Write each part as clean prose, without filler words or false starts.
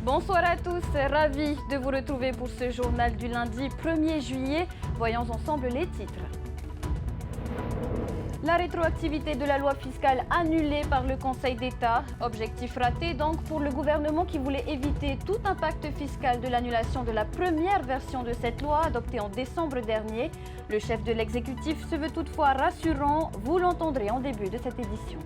Bonsoir à tous, ravi de vous retrouver pour ce journal du lundi 1er juillet. Voyons ensemble les titres. La rétroactivité de la loi fiscale annulée par le Conseil d'État. Objectif raté donc pour le gouvernement qui voulait éviter tout impact fiscal de l'annulation de la première version de cette loi adoptée en décembre dernier. Le chef de l'exécutif se veut toutefois rassurant. Vous l'entendrez en début de cette édition.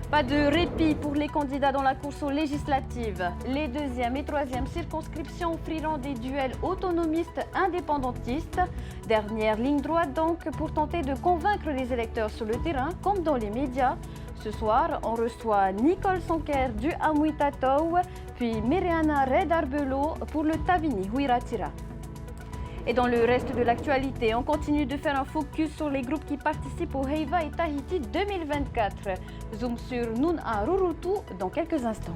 Pas de répit pour les candidats dans la course aux législatives. Les deuxième et troisième circonscriptions offriront des duels autonomistes indépendantistes. Dernière ligne droite donc pour tenter de convaincre les électeurs sur le terrain comme dans les médias. Ce soir, on reçoit Nicole Sonker du Amouitatou, puis Myriana Red-Arbelo pour le Tavini Huiratira. Et dans le reste de l'actualité, on continue de faire un focus sur les groupes qui participent au Heiva et Tahiti 2024. Zoom sur Nuna Rurutu dans quelques instants.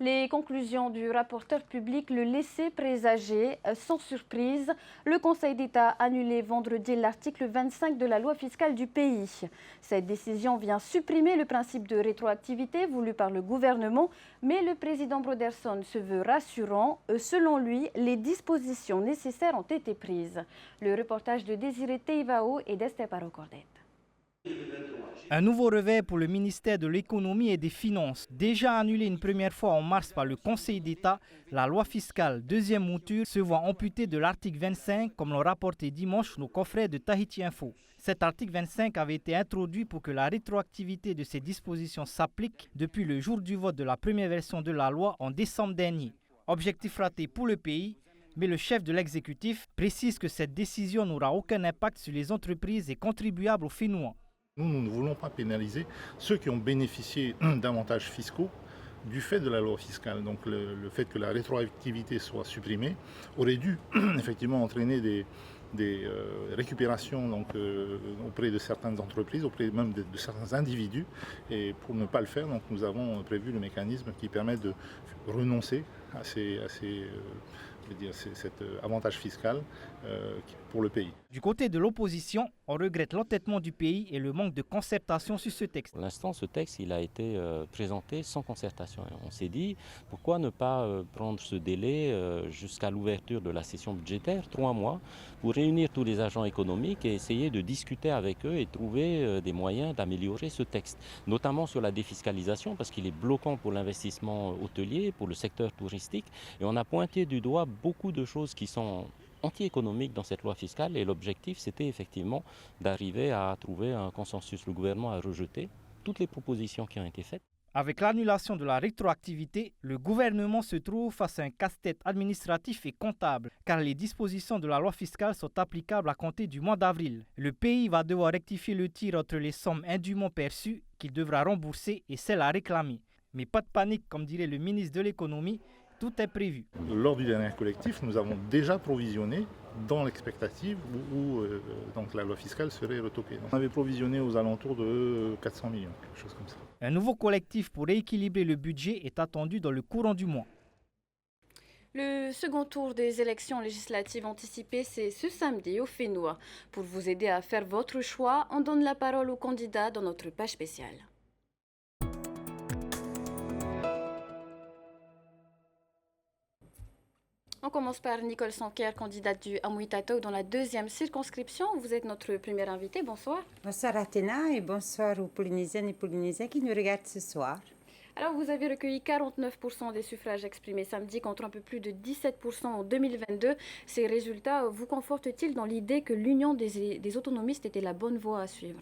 Les conclusions du rapporteur public le laissaient présager. Sans surprise, le Conseil d'État a annulé vendredi l'article 25 de la loi fiscale du pays. Cette décision vient supprimer le principe de rétroactivité voulu par le gouvernement, mais le président Broderson se veut rassurant. Selon lui, les dispositions nécessaires ont été prises. Le reportage de Désiré Teivao et d'Esther Parocordet. Un nouveau revers pour le ministère de l'économie et des finances. Déjà annulée une première fois en mars par le Conseil d'État, la loi fiscale deuxième mouture se voit amputée de l'article 25 comme l'ont rapporté dimanche nos confrères de Tahiti Info. Cet article 25 avait été introduit pour que la rétroactivité de ces dispositions s'applique depuis le jour du vote de la première version de la loi en décembre dernier. Objectif raté pour le pays, mais le chef de l'exécutif précise que cette décision n'aura aucun impact sur les entreprises et contribuables aux Fénouans. Nous ne voulons pas pénaliser ceux qui ont bénéficié d'avantages fiscaux du fait de la loi fiscale. Donc le fait que la rétroactivité soit supprimée aurait dû effectivement entraîner des récupérations auprès de certaines entreprises, auprès même de certains individus. Et pour ne pas le faire, donc, nous avons prévu le mécanisme qui permet de renoncer à cet avantage fiscal pour le pays. Du côté de l'opposition, on regrette l'entêtement du pays et le manque de concertation sur ce texte. Pour l'instant, ce texte il a été présenté sans concertation. On s'est dit, pourquoi ne pas prendre ce délai jusqu'à l'ouverture de la session budgétaire, 3 mois, pour réunir tous les agents économiques et essayer de discuter avec eux et trouver des moyens d'améliorer ce texte, notamment sur la défiscalisation, parce qu'il est bloquant pour l'investissement hôtelier, pour le secteur touristique, et on a pointé du doigt beaucoup de choses qui sont anti-économiques dans cette loi fiscale et l'objectif c'était effectivement d'arriver à trouver un consensus. Le gouvernement a rejeté toutes les propositions qui ont été faites. Avec l'annulation de la rétroactivité, le gouvernement se trouve face à un casse-tête administratif et comptable, car les dispositions de la loi fiscale sont applicables à compter du mois d'avril. Le pays va devoir rectifier le tir entre les sommes indûment perçues qu'il devra rembourser et celles à réclamer. Mais pas de panique, comme dirait le ministre de l'économie, tout est prévu. Lors du dernier collectif, nous avons déjà provisionné dans l'expectative où donc la loi fiscale serait retoquée. On avait provisionné aux alentours de 400 millions, quelque chose comme ça. Un nouveau collectif pour rééquilibrer le budget est attendu dans le courant du mois. Le second tour des élections législatives anticipées, c'est ce samedi au Fénois. Pour vous aider à faire votre choix, on donne la parole aux candidats dans notre page spéciale. On commence par Nicole Sonker, candidate du Amouitatou dans la deuxième circonscription. Vous êtes notre première invitée. Bonsoir. Bonsoir Athéna et bonsoir aux Polynésiennes et Polynésiens qui nous regardent ce soir. Alors, vous avez recueilli 49% des suffrages exprimés samedi contre un peu plus de 17% en 2022. Ces résultats vous confortent-ils dans l'idée que l'union des autonomistes était la bonne voie à suivre ?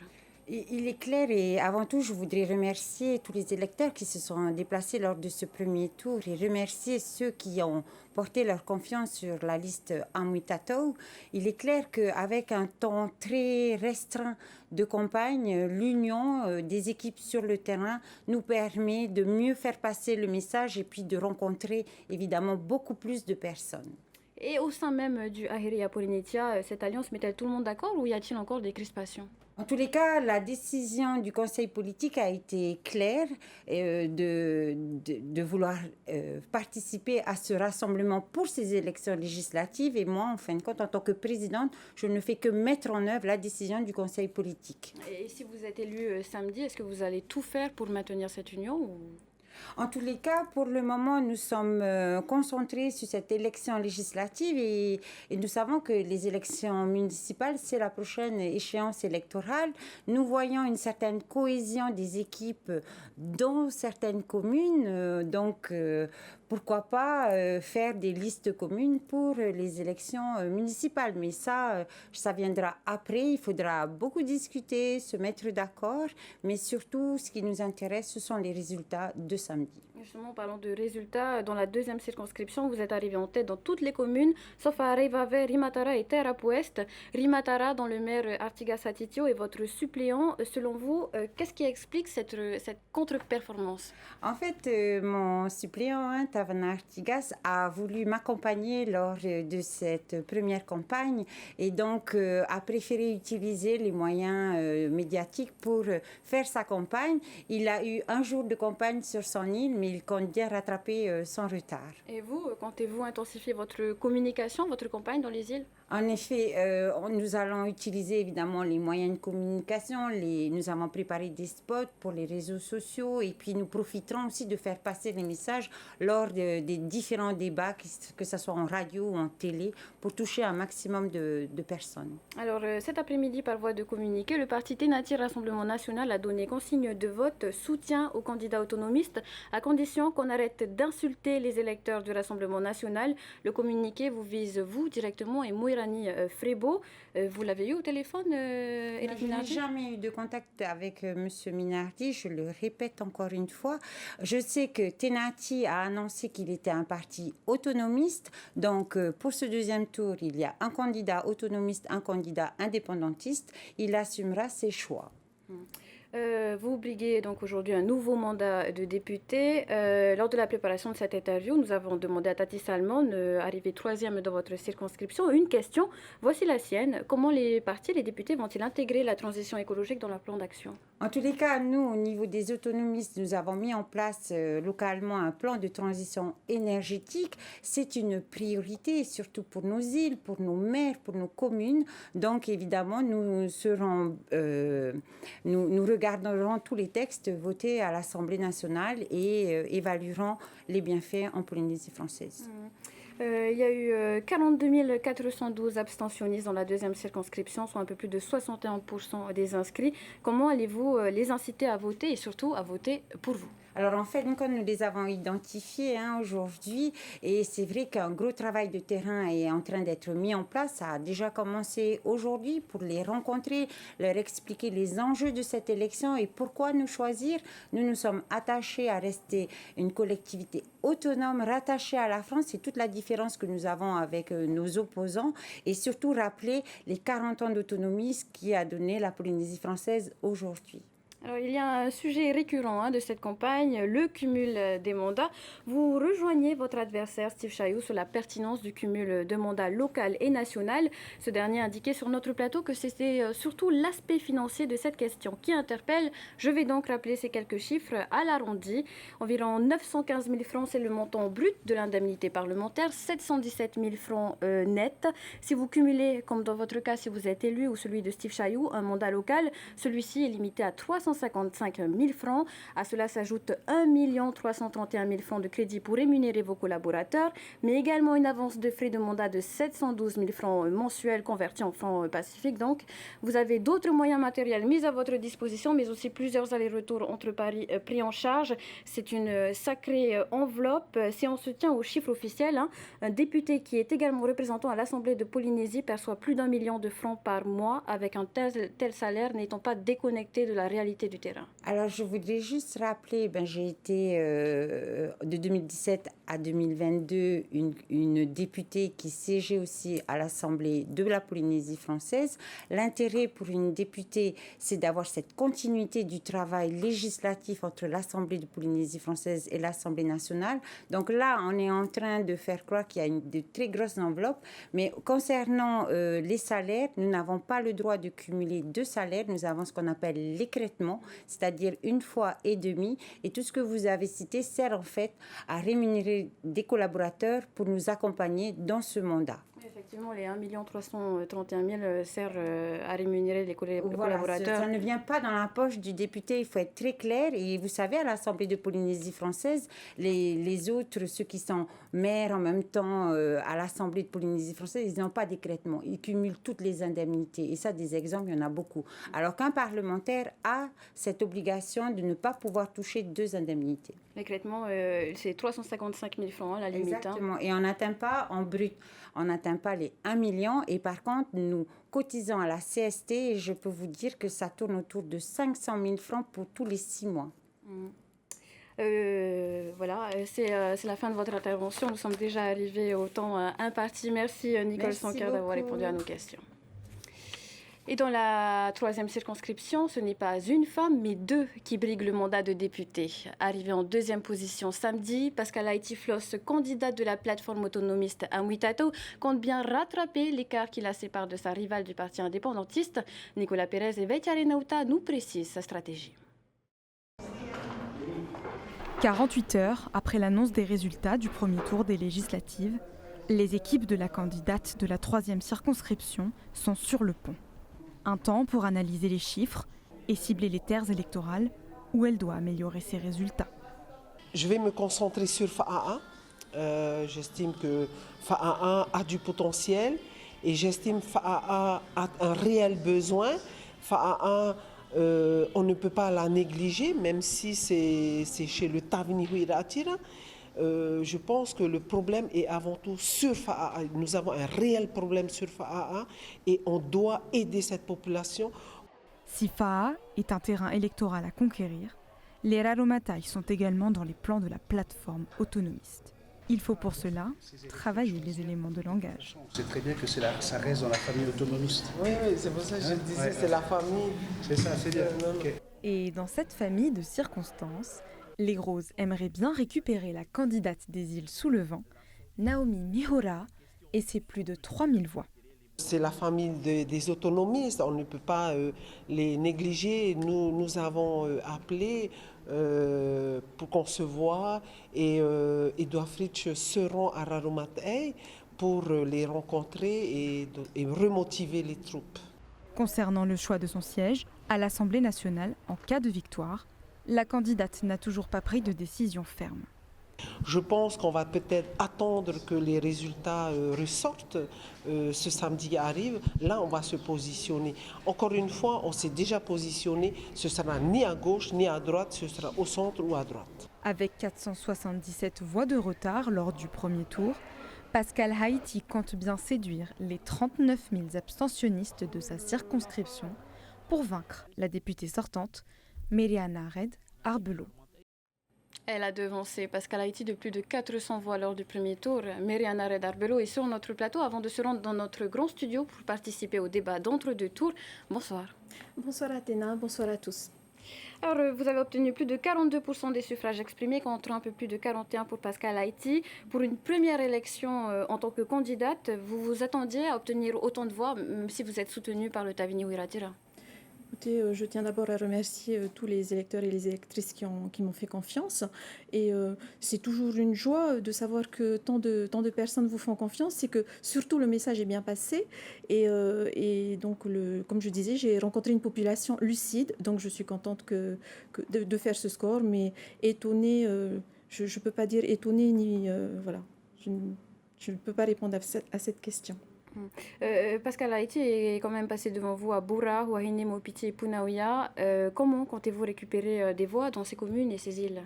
Il est clair et avant tout, je voudrais remercier tous les électeurs qui se sont déplacés lors de ce premier tour et remercier ceux qui ont porté leur confiance sur la liste Amouitatou. Il est clair qu'avec un temps très restreint de campagne, l'union des équipes sur le terrain nous permet de mieux faire passer le message et puis de rencontrer évidemment beaucoup plus de personnes. Et au sein même du Ahiri Polynetia, cette alliance met-elle tout le monde d'accord ou y a-t-il encore des crispations? En tous les cas, la décision du Conseil politique a été claire de vouloir participer à ce rassemblement pour ces élections législatives. Et moi, en fin de compte, en tant que présidente, je ne fais que mettre en œuvre la décision du Conseil politique. Et si vous êtes élu samedi, est-ce que vous allez tout faire pour maintenir cette union ou... En tous les cas, pour le moment, nous sommes concentrés sur cette élection législative et nous savons que les élections municipales, c'est la prochaine échéance électorale. Nous voyons une certaine cohésion des équipes dans certaines communes. Pourquoi pas faire des listes communes pour les élections municipales. Mais ça viendra après. Il faudra beaucoup discuter, se mettre d'accord. Mais surtout, ce qui nous intéresse, ce sont les résultats de samedi. Justement, parlant de résultats, dans la deuxième circonscription, vous êtes arrivé en tête dans toutes les communes, sauf à Revave, Rimatara et Terra-Ouest. Rimatara, dont le maire Artigas Satitio est votre suppléant. Selon vous, qu'est-ce qui explique cette contre-performance? En fait, mon suppléant, Tavana Artigas, a voulu m'accompagner lors de cette première campagne et donc a préféré utiliser les moyens médiatiques pour faire sa campagne. Il a eu un jour de campagne sur son île, mais il compte bien rattraper son retard. Et vous, comptez-vous intensifier votre communication, votre campagne dans les îles? En effet, nous allons utiliser évidemment les moyens de communication. Nous avons préparé des spots pour les réseaux sociaux et puis nous profiterons aussi de faire passer les messages lors des différents débats, que ce soit en radio ou en télé, pour toucher un maximum de personnes. Alors, cet après-midi, par voie de communiqué, le parti Tenati Rassemblement National a donné consigne de vote soutien aux candidats autonomistes, à condition qu'on arrête d'insulter les électeurs du Rassemblement National. Le communiqué vous vise, vous, directement, et Moirani Frébo. Vous l'avez eu au téléphone, Éric Minardi? Je n'ai jamais eu de contact avec M. Minardi, je le répète encore une fois. Je sais que Tenati a annoncé qu'il était un parti autonomiste. Donc, pour ce deuxième tour, il y a un candidat autonomiste, un candidat indépendantiste. Il assumera ses choix. Vous briguez donc aujourd'hui un nouveau mandat de député. Lors de la préparation de cette interview, nous avons demandé à Tati Salmon, arrivée 3e dans votre circonscription, une question. Voici la sienne. Comment les partis, les députés vont-ils intégrer la transition écologique dans leur plan d'action? En tous les cas, nous, au niveau des autonomistes, nous avons mis en place localement un plan de transition énergétique. C'est une priorité, surtout pour nos îles, pour nos maires, pour nos communes. Donc, évidemment, nous regarderons tous les textes votés à l'Assemblée nationale et évaluerons les bienfaits en Polynésie française. Il y a eu 42 412 abstentionnistes dans la deuxième circonscription, soit un peu plus de 61% des inscrits. Comment allez-vous les inciter à voter et surtout à voter pour vous? Alors en fait, nous les avons identifiés aujourd'hui et c'est vrai qu'un gros travail de terrain est en train d'être mis en place. Ça a déjà commencé aujourd'hui pour les rencontrer, leur expliquer les enjeux de cette élection et pourquoi nous choisir. Nous nous sommes attachés à rester une collectivité autonome, rattachée à la France. C'est toute la différence que nous avons avec nos opposants et surtout rappeler les 40 ans d'autonomie qui a donné la Polynésie française aujourd'hui. Alors, il y a un sujet récurrent de cette campagne, le cumul des mandats. Vous rejoignez votre adversaire Steve Chayou sur la pertinence du cumul de mandats local et national. Ce dernier indiquait sur notre plateau que c'était surtout l'aspect financier de cette question qui interpelle. Je vais donc rappeler ces quelques chiffres à l'arrondi. Environ 915 000 francs, c'est le montant brut de l'indemnité parlementaire, 717 000 francs net. Si vous cumulez, comme dans votre cas, si vous êtes élu ou celui de Steve Chayou, un mandat local, celui-ci est limité à 355 000 francs. À cela s'ajoute 1 331 000 francs de crédit pour rémunérer vos collaborateurs, mais également une avance de frais de mandat de 712 000 francs mensuels convertis en francs pacifiques. Donc, vous avez d'autres moyens matériels mis à votre disposition, mais aussi plusieurs allers-retours entre Paris pris en charge. C'est une sacrée enveloppe. Si on se tient aux chiffres officiels, un député qui est également représentant à l'Assemblée de Polynésie perçoit plus d'1 million de francs par mois avec un tel salaire n'étant pas déconnecté de la réalité réalité du terrain? Alors, je voudrais juste rappeler, j'ai été de 2017 à 2022 une députée qui siégeait aussi à l'Assemblée de la Polynésie française. L'intérêt pour une députée, c'est d'avoir cette continuité du travail législatif entre l'Assemblée de Polynésie française et l'Assemblée nationale. Donc là, on est en train de faire croire qu'il y a de très grosses enveloppes, mais concernant les salaires, nous n'avons pas le droit de cumuler deux salaires. Nous avons ce qu'on appelle l'écrêtement, c'est-à-dire une fois et demie. Et tout ce que vous avez cité sert en fait à rémunérer des collaborateurs pour nous accompagner dans ce mandat. Effectivement, les 1 331 000 servent à rémunérer les collaborateurs. Ça ne vient pas dans la poche du député, il faut être très clair. Et vous savez, à l'Assemblée de Polynésie française, les autres, ceux qui sont maires en même temps à l'Assemblée de Polynésie française, ils n'ont pas d'écrêtement. Ils cumulent toutes les indemnités. Et ça, des exemples, il y en a beaucoup. Alors qu'un parlementaire a cette obligation de ne pas pouvoir toucher deux indemnités. L'écrêtement, c'est 355 000 francs, la limite. Exactement. Et on n'atteint pas en brut. On n'atteint pas les 1 million. Et par contre, nous cotisons à la CST et je peux vous dire que ça tourne autour de 500 000 francs pour tous les 6 mois. Voilà, c'est la fin de votre intervention. Nous sommes déjà arrivés au temps imparti. Merci Nicole Sanker d'avoir répondu à nos questions. Et dans la troisième circonscription, ce n'est pas une femme, mais deux qui briguent le mandat de député. Arrivée en deuxième position samedi, Pascal Haïti Floss, candidate de la plateforme autonomiste Amwitato, compte bien rattraper l'écart qui la sépare de sa rivale du parti indépendantiste. Nicolas Pérez et Veitare Nauta nous précisent sa stratégie. 48 heures après l'annonce des résultats du premier tour des législatives, les équipes de la candidate de la troisième circonscription sont sur le pont. Un temps pour analyser les chiffres et cibler les terres électorales où elle doit améliorer ses résultats. Je vais me concentrer sur FAA. J'estime que FAA a du potentiel et j'estime que FAA a un réel besoin. FAA, on ne peut pas la négliger, même si c'est chez le Tavini Huiratira. Je pense que le problème est avant tout sur FAA. Nous avons un réel problème sur FAA et on doit aider cette population. Si FAA est un terrain électoral à conquérir, les Raromatai sont également dans les plans de la plateforme autonomiste. Il faut pour cela travailler les éléments de langage. C'est très bien que ça reste dans la famille autonomiste. Oui, c'est pour ça que je disais c'est la famille. C'est ça, c'est bien. Okay. Et dans cette famille de circonstances, les Groses aimeraient bien récupérer la candidate des îles sous le vent, Naomi Mihora, et ses plus de 3000 voix. C'est la famille des autonomistes, on ne peut pas les négliger. Nous avons appelé pour qu'on se voit et Edouard Fritsch seront à Raromatai pour les rencontrer et remotiver les troupes. Concernant le choix de son siège à l'Assemblée nationale en cas de victoire, la candidate n'a toujours pas pris de décision ferme. Je pense qu'on va peut-être attendre que les résultats ressortent. Ce samedi arrive, là on va se positionner. Encore une fois, on s'est déjà positionné, ce sera ni à gauche ni à droite, ce sera au centre ou à droite. Avec 477 voix de retard lors du premier tour, Pascal Haïti compte bien séduire les 39 000 abstentionnistes de sa circonscription pour vaincre la députée sortante, Meriana Red Arbelo. Elle a devancé Pascal Haïti de plus de 400 voix lors du premier tour. Meriana Red Arbelo est sur notre plateau avant de se rendre dans notre grand studio pour participer au débat d'entre-deux tours. Bonsoir. Bonsoir Athéna, bonsoir à tous. Alors, vous avez obtenu plus de 42% des suffrages exprimés contre un peu plus de 41% pour Pascal Haïti. Pour une première élection en tant que candidate, vous vous attendiez à obtenir autant de voix, même si vous êtes soutenu par le Tavini Huiratira? Écoutez, je tiens d'abord à remercier tous les électeurs et les électrices qui m'ont fait confiance. Et c'est toujours une joie de savoir que tant de personnes vous font confiance. C'est que surtout le message est bien passé. Et donc, comme je disais, j'ai rencontré une population lucide. Donc, je suis contente de faire ce score. Mais étonnée, je ne peux pas dire étonnée ni... voilà, je ne peux pas répondre à cette question. Pascal Haïti est quand même passé devant vous à Boura, Huahine, Mopiti et Punaouia. Comment comptez-vous récupérer des voix dans ces communes et ces îles ?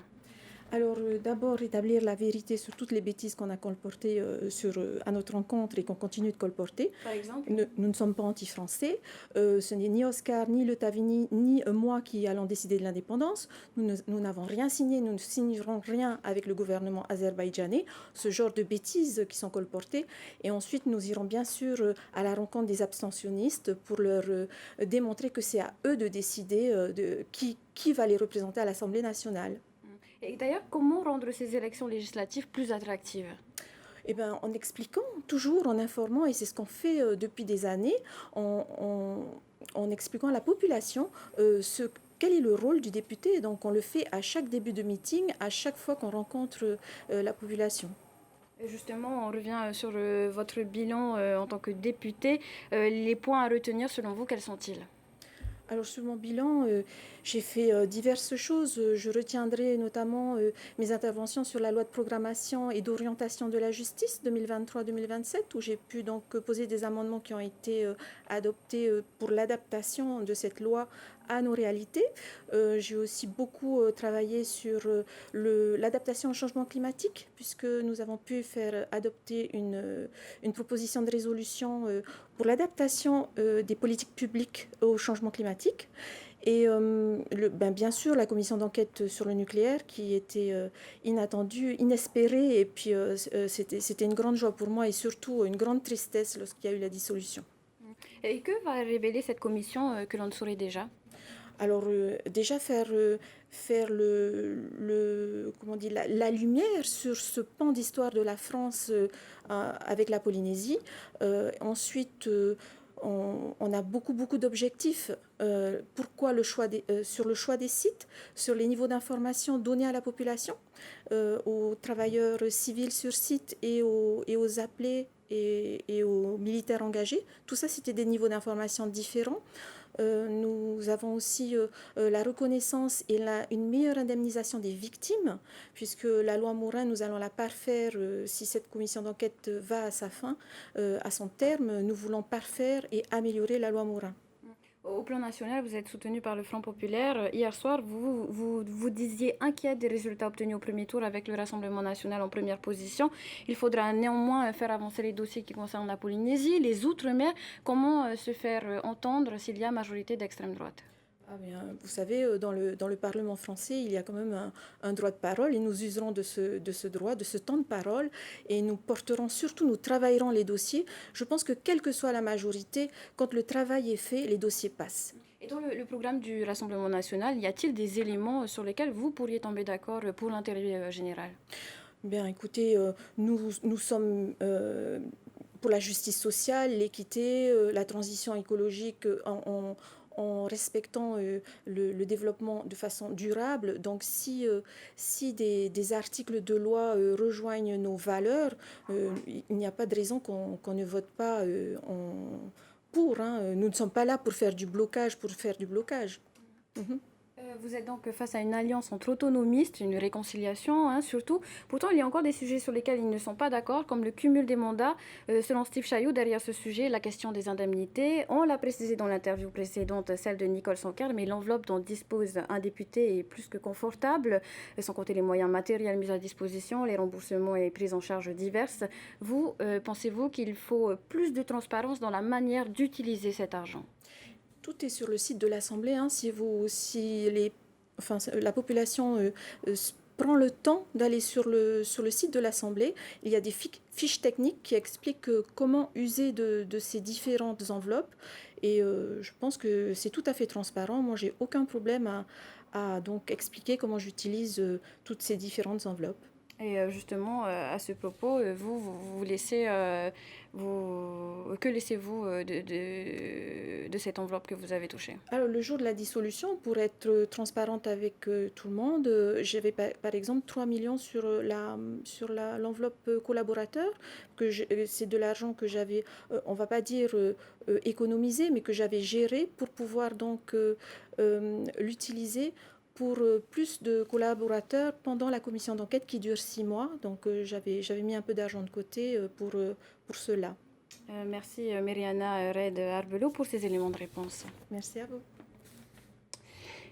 Alors d'abord établir la vérité sur toutes les bêtises qu'on a colportées à notre rencontre et qu'on continue de colporter. Par exemple, nous ne sommes pas anti-français. Ce n'est ni Oscar, ni le Tavini, ni moi qui allons décider de l'indépendance. Nous n'avons rien signé, nous ne signerons rien avec le gouvernement azerbaïdjanais. Ce genre de bêtises qui sont colportées. Et ensuite, nous irons bien sûr à la rencontre des abstentionnistes pour leur démontrer que c'est à eux de décider qui va les représenter à l'Assemblée nationale. et d'ailleurs, comment rendre ces élections législatives plus attractives? Eh bien, en expliquant, toujours en informant, et c'est ce qu'on fait depuis des années, en expliquant à la population quel est le rôle du député. Donc on le fait à chaque début de meeting, à chaque fois qu'on rencontre la population. Et justement, on revient sur votre bilan en tant que député. Les points à retenir, selon vous, quels sont-ils? Alors sur mon bilan, j'ai fait diverses choses. Je retiendrai notamment mes interventions sur la loi de programmation et d'orientation de la justice 2023-2027, où j'ai pu donc poser des amendements qui ont été adoptés pour l'adaptation de cette loi à nos réalités. J'ai aussi beaucoup travaillé sur l'adaptation au changement climatique, puisque nous avons pu faire adopter une proposition de résolution pour l'adaptation des politiques publiques au changement climatique. Et bien sûr, la commission d'enquête sur le nucléaire qui était inattendue, inespérée. Et puis, c'était une grande joie pour moi et surtout une grande tristesse lorsqu'il y a eu la dissolution. Et que va révéler cette commission que l'on saurait déjà? Alors, déjà faire la lumière sur ce pan d'histoire de la France avec la Polynésie. Ensuite, on a beaucoup d'objectifs. Pourquoi sur le choix des sites, sur les niveaux d'information donnés à la population, aux travailleurs civils sur site et aux appelés et aux militaires engagés. Tout ça, c'était des niveaux d'information différents. Nous avons aussi la reconnaissance et une meilleure indemnisation des victimes, puisque la loi Morin, nous allons la parfaire si cette commission d'enquête va à sa fin, à son terme. Nous voulons parfaire et améliorer la loi Morin. Au plan national, vous êtes soutenu par le Front populaire. Hier soir, vous disiez inquiet des résultats obtenus au premier tour avec le Rassemblement national en première position. Il faudra néanmoins faire avancer les dossiers qui concernent la Polynésie, les Outre-mer. Comment se faire entendre s'il y a majorité d'extrême droite? Vous savez, dans le Parlement français, il y a quand même un droit de parole et nous userons de ce droit, de ce temps de parole et nous travaillerons les dossiers. Je pense que quelle que soit la majorité, quand le travail est fait, les dossiers passent. Et dans le programme du Rassemblement national, y a-t-il des éléments sur lesquels vous pourriez tomber d'accord pour l'intérêt général? Bien, écoutez, nous sommes pour la justice sociale, l'équité, la transition écologique en respectant le développement de façon durable. Donc si des articles de loi rejoignent nos valeurs, il n'y a pas de raison qu'on ne vote pas pour. Nous ne sommes pas là pour faire du blocage, Vous êtes donc face à une alliance entre autonomistes, une réconciliation surtout. Pourtant, il y a encore des sujets sur lesquels ils ne sont pas d'accord, comme le cumul des mandats. Selon Steve Chailloux, derrière ce sujet, la question des indemnités. On l'a précisé dans l'interview précédente, celle de Nicole Sanker, mais l'enveloppe dont dispose un député est plus que confortable, sans compter les moyens matériels mis à disposition, les remboursements et les prises en charge diverses. Vous, pensez-vous qu'il faut plus de transparence dans la manière d'utiliser cet argent? Tout est sur le site de l'Assemblée. La population prend le temps d'aller sur le site de l'Assemblée, il y a des fiches techniques qui expliquent comment user de ces différentes enveloppes. Et je pense que c'est tout à fait transparent. Moi, j'ai aucun problème à donc expliquer comment j'utilise toutes ces différentes enveloppes. Et justement, à ce propos, que laissez-vous de cette enveloppe que vous avez touchée? Alors, le jour de la dissolution, pour être transparente avec tout le monde, j'avais par exemple 3 millions sur l'enveloppe collaborateur. C'est de l'argent que j'avais, on ne va pas dire économisé, mais que j'avais géré pour pouvoir donc l'utiliser pour plus de collaborateurs pendant la commission d'enquête qui dure 6 mois. Donc j'avais mis un peu d'argent de côté pour cela. Merci Meriana Red Arbelot pour ces éléments de réponse. Merci à vous.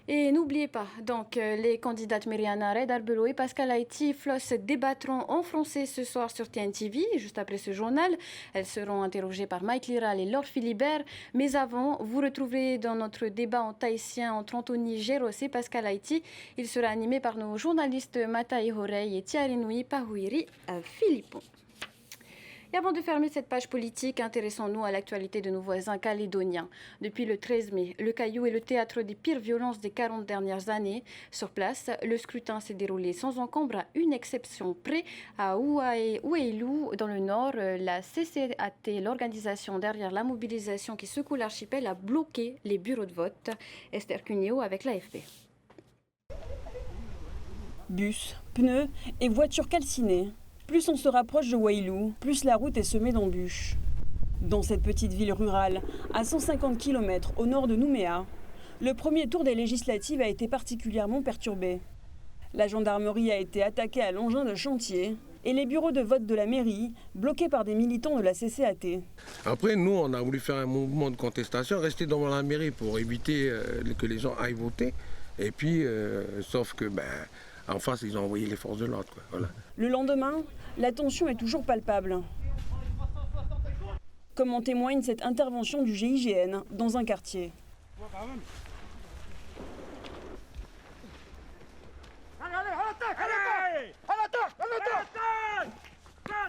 Et n'oubliez pas, donc, les candidates Myriana Red-Arbelo et Pascal Haïti Floss débattront en français ce soir sur TNTV, juste après ce journal. Elles seront interrogées par Mike Liral et Laure Philibert. Mais avant, vous retrouverez dans notre débat en tahitien entre Anthony Géros et Pascal Haïti. Il sera animé par nos journalistes Mataï Horey et Thierry Nui Pahouiri Philippon. Et avant de fermer cette page politique, intéressons-nous à l'actualité de nos voisins calédoniens. Depuis le 13 mai, le Caillou est le théâtre des pires violences des 40 dernières années. Sur place, le scrutin s'est déroulé sans encombre à une exception près. À Ouailou, dans le nord, la CCAT, l'organisation derrière la mobilisation qui secoue l'archipel, a bloqué les bureaux de vote. Esther Cuneo avec l'AFP. Bus, pneus et voitures calcinées. Plus on se rapproche de Ouailou, plus la route est semée d'embûches. Dans cette petite ville rurale, à 150 km au nord de Nouméa, le premier tour des législatives a été particulièrement perturbé. La gendarmerie a été attaquée à l'engin de chantier et les bureaux de vote de la mairie bloqués par des militants de la CCAT. Après, nous, on a voulu faire un mouvement de contestation, rester devant la mairie pour éviter que les gens aillent voter. Et puis, sauf que, en face, ils ont envoyé les forces de l'ordre. Voilà. Le lendemain, la tension est toujours palpable. Comme en témoigne cette intervention du GIGN dans un quartier.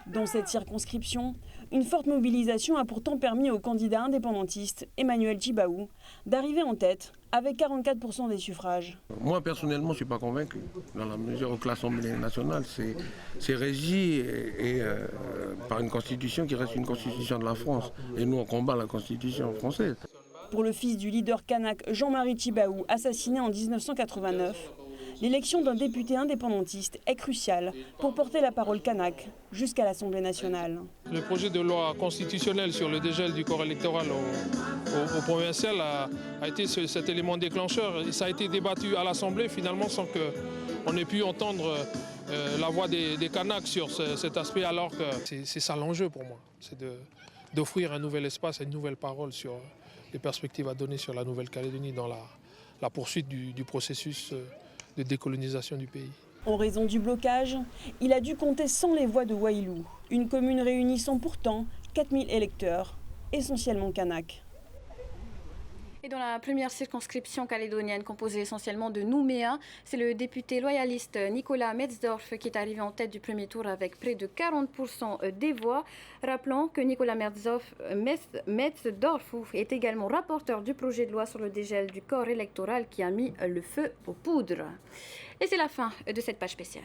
Dans cette circonscription, une forte mobilisation a pourtant permis au candidat indépendantiste Emmanuel Tjibaou d'arriver en tête avec 44% des suffrages. Moi, personnellement, je ne suis pas convaincu. Dans la mesure où l'Assemblée nationale, c'est régi par une constitution qui reste une constitution de la France. Et nous, on combat la constitution française. Pour le fils du leader kanak Jean-Marie Tjibaou, assassiné en 1989, l'élection d'un député indépendantiste est cruciale pour porter la parole kanak jusqu'à l'Assemblée nationale. Le projet de loi constitutionnelle sur le dégel du corps électoral au provincial a été cet élément déclencheur. Et ça a été débattu à l'Assemblée finalement sans qu'on ait pu entendre la voix des kanaks sur cet aspect, alors que c'est ça l'enjeu pour moi. C'est d'offrir un nouvel espace et une nouvelle parole sur les perspectives à donner sur la Nouvelle-Calédonie dans la poursuite du processus de décolonisation du pays. En raison du blocage, il a dû compter sans les voix de Ouailou, une commune réunissant pourtant 4000 électeurs, essentiellement kanaks. Et dans la première circonscription calédonienne composée essentiellement de Nouméa, c'est le député loyaliste Nicolas Metzdorf qui est arrivé en tête du premier tour avec près de 40% des voix. Rappelons que Nicolas Metzdorf est également rapporteur du projet de loi sur le dégel du corps électoral qui a mis le feu aux poudres. Et c'est la fin de cette page spéciale.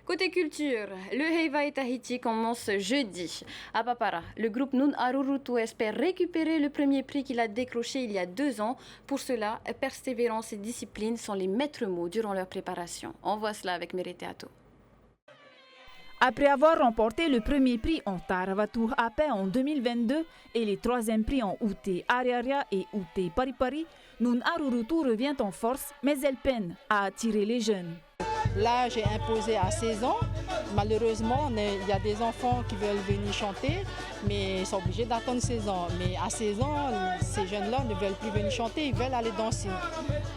Côté culture, le Heiva et Tahiti commence jeudi. À Papara, le groupe Nun Arurutu espère récupérer le premier prix qu'il a décroché il y a 2 ans. Pour cela, persévérance et discipline sont les maîtres mots durant leur préparation. On voit cela avec Mereteato. Après avoir remporté le premier prix en Taravatu Ape en 2022 et les 3e prix en Ute Ariaria et Ute Paripari, Nun Arurutu revient en force, mais elle peine à attirer les jeunes. Là, j'ai imposé à 16 ans. Malheureusement, il y a des enfants qui veulent venir chanter, mais ils sont obligés d'attendre 16 ans. Mais à 16 ans, ces jeunes-là ne veulent plus venir chanter, ils veulent aller danser.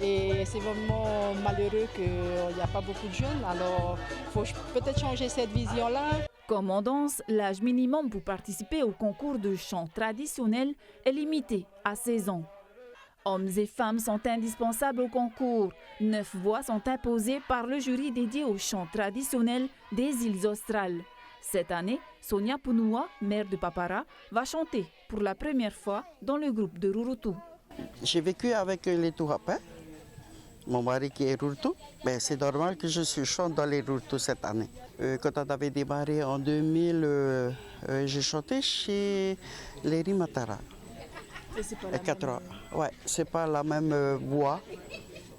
Et c'est vraiment malheureux qu'il n'y a pas beaucoup de jeunes. Alors, il faut peut-être changer cette vision-là. Comme en danse, l'âge minimum pour participer au concours de chant traditionnel est limité à 16 ans. Hommes et femmes sont indispensables au concours. 9 voix sont imposées par le jury dédié au chant traditionnel des îles australes. Cette année, Sonia Punua, maire de Papara, va chanter pour la première fois dans le groupe de Rurutu. J'ai vécu avec les Tuhapais, mon mari qui est Rurutu. Mais c'est normal que je chante dans les Rurutu cette année. Quand on avait démarré en 2000, j'ai chanté chez les Rimatara. C'est pas la même... Ouais, c'est pas la même voix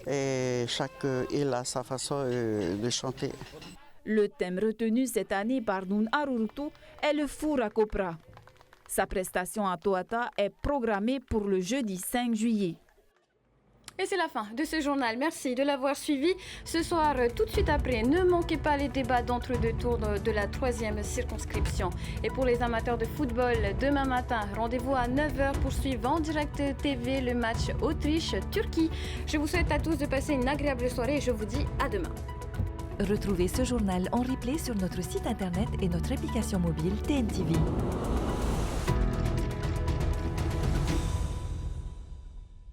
et chaque île a sa façon de chanter. Le thème retenu cette année par Nun Arurutu est le four à copra. Sa prestation à Toata est programmée pour le jeudi 5 juillet. Et c'est la fin de ce journal. Merci de l'avoir suivi. Ce soir, tout de suite après, ne manquez pas les débats d'entre-deux tours de la 3e circonscription. Et pour les amateurs de football, demain matin, rendez-vous à 9h pour suivre en direct TV le match Autriche-Turquie. Je vous souhaite à tous de passer une agréable soirée et je vous dis à demain. Retrouvez ce journal en replay sur notre site internet et notre application mobile TNTV.